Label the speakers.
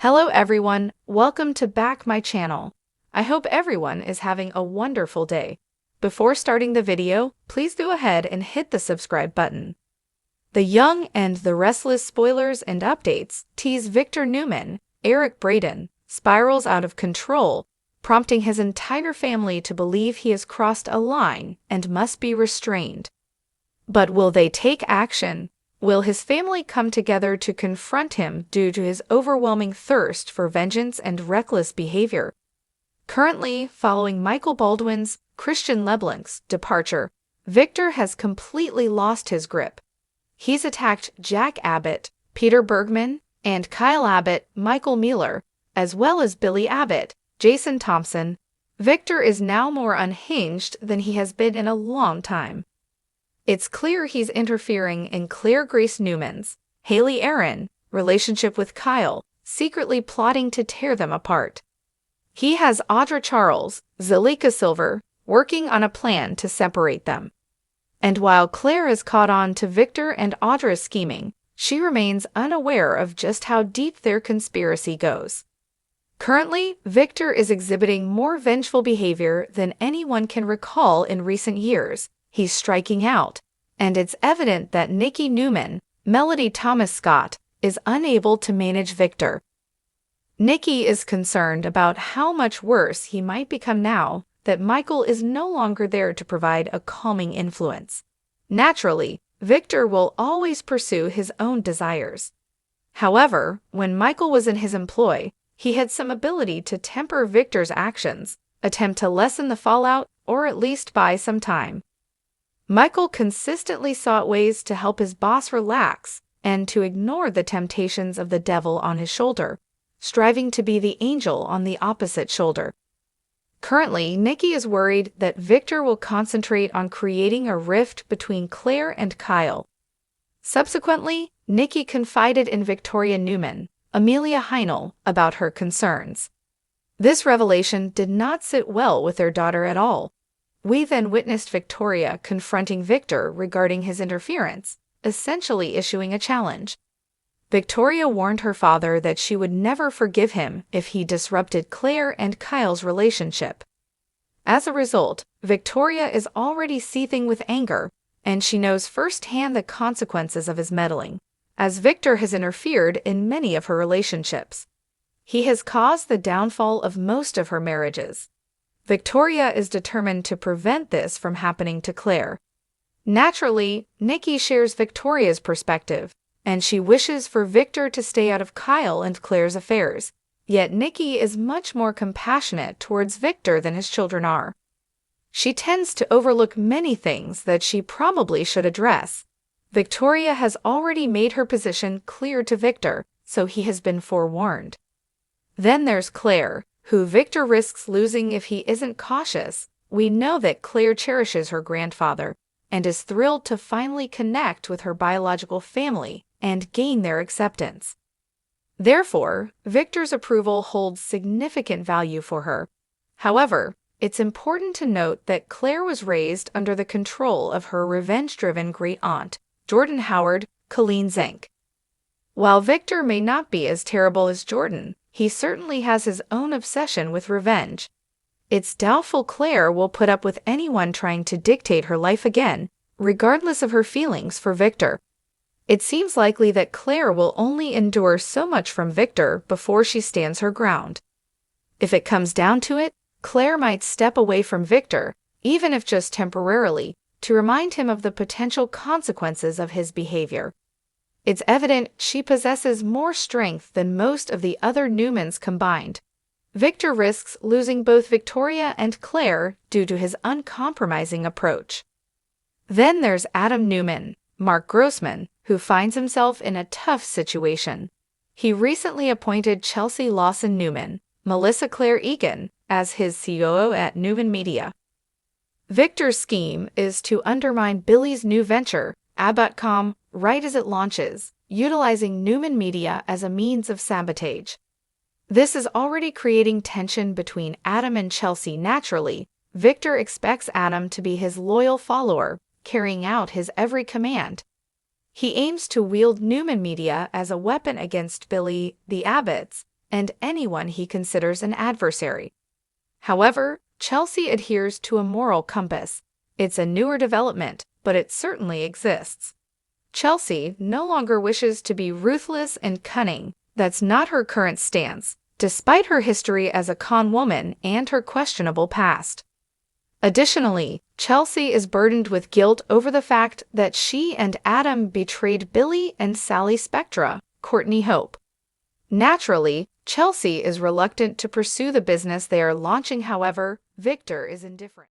Speaker 1: Hello everyone, welcome to back my channel. I hope everyone is having a wonderful day. Before starting the video, please go ahead and hit the subscribe button. The Young and the Restless spoilers and updates tease Victor Newman, Eric Braeden, spirals out of control, prompting his entire family to believe he has crossed a line and must be restrained. But will they take action? Will his family come together to confront him due to his overwhelming thirst for vengeance and reckless behavior? Currently, following Michael Baldwin's, Christian LeBlanc's departure, Victor has completely lost his grip. He's attacked Jack Abbott, Peter Bergman, and Kyle Abbott, Michael Mueller, as well as Billy Abbott, Jason Thompson. Victor is now more unhinged than he has been in a long time. It's clear he's interfering in Claire Grace Newman's, Haley Aaron, relationship with Kyle, secretly plotting to tear them apart. He has Audra Charles, Zalika Silver, working on a plan to separate them. And while Claire is caught on to Victor and Audra's scheming, she remains unaware of just how deep their conspiracy goes. Currently, Victor is exhibiting more vengeful behavior than anyone can recall in recent years. He's striking out, and it's evident that Nikki Newman, Melody Thomas Scott, is unable to manage Victor. Nikki is concerned about how much worse he might become now that Michael is no longer there to provide a calming influence. Naturally, Victor will always pursue his own desires. However, when Michael was in his employ, he had some ability to temper Victor's actions, attempt to lessen the fallout, or at least buy some time. Michael consistently sought ways to help his boss relax and to ignore the temptations of the devil on his shoulder, striving to be the angel on the opposite shoulder. Currently, Nikki is worried that Victor will concentrate on creating a rift between Claire and Kyle. Subsequently, Nikki confided in Victoria Newman, Amelia Heinel, about her concerns. This revelation did not sit well with their daughter at all. We then witnessed Victoria confronting Victor regarding his interference, essentially issuing a challenge. Victoria warned her father that she would never forgive him if he disrupted Claire and Kyle's relationship. As a result, Victoria is already seething with anger, and she knows firsthand the consequences of his meddling, as Victor has interfered in many of her relationships. He has caused the downfall of most of her marriages. Victoria is determined to prevent this from happening to Claire. Naturally, Nikki shares Victoria's perspective, and she wishes for Victor to stay out of Kyle and Claire's affairs, yet Nikki is much more compassionate towards Victor than his children are. She tends to overlook many things that she probably should address. Victoria has already made her position clear to Victor, so he has been forewarned. Then there's Claire, who Victor risks losing if he isn't cautious. We know that Claire cherishes her grandfather and is thrilled to finally connect with her biological family and gain their acceptance. Therefore, Victor's approval holds significant value for her. However, it's important to note that Claire was raised under the control of her revenge-driven great-aunt, Jordan Howard, Colleen Zink. While Victor may not be as terrible as Jordan, he certainly has his own obsession with revenge. It's doubtful Claire will put up with anyone trying to dictate her life again, regardless of her feelings for Victor. It seems likely that Claire will only endure so much from Victor before she stands her ground. If it comes down to it, Claire might step away from Victor, even if just temporarily, to remind him of the potential consequences of his behavior. It's evident she possesses more strength than most of the other Newmans combined. Victor risks losing both Victoria and Claire due to his uncompromising approach. Then there's Adam Newman, Mark Grossman, who finds himself in a tough situation. He recently appointed Chelsea Lawson Newman, Melissa Claire Egan, as his COO at Newman Media. Victor's scheme is to undermine Billy's new venture, Abbott.com, right as it launches, utilizing Newman Media as a means of sabotage. This is already creating tension between Adam and Chelsea naturally. Victor expects Adam to be his loyal follower, carrying out his every command. He aims to wield Newman Media as a weapon against Billy, the Abbotts, and anyone he considers an adversary. However, Chelsea adheres to a moral compass. It's a newer development, but it certainly exists. Chelsea no longer wishes to be ruthless and cunning. That's not her current stance, despite her history as a con woman and her questionable past. Additionally, Chelsea is burdened with guilt over the fact that she and Adam betrayed Billy and Sally Spectra, Courtney Hope. Naturally, Chelsea is reluctant to pursue the business they are launching. However, Victor is indifferent.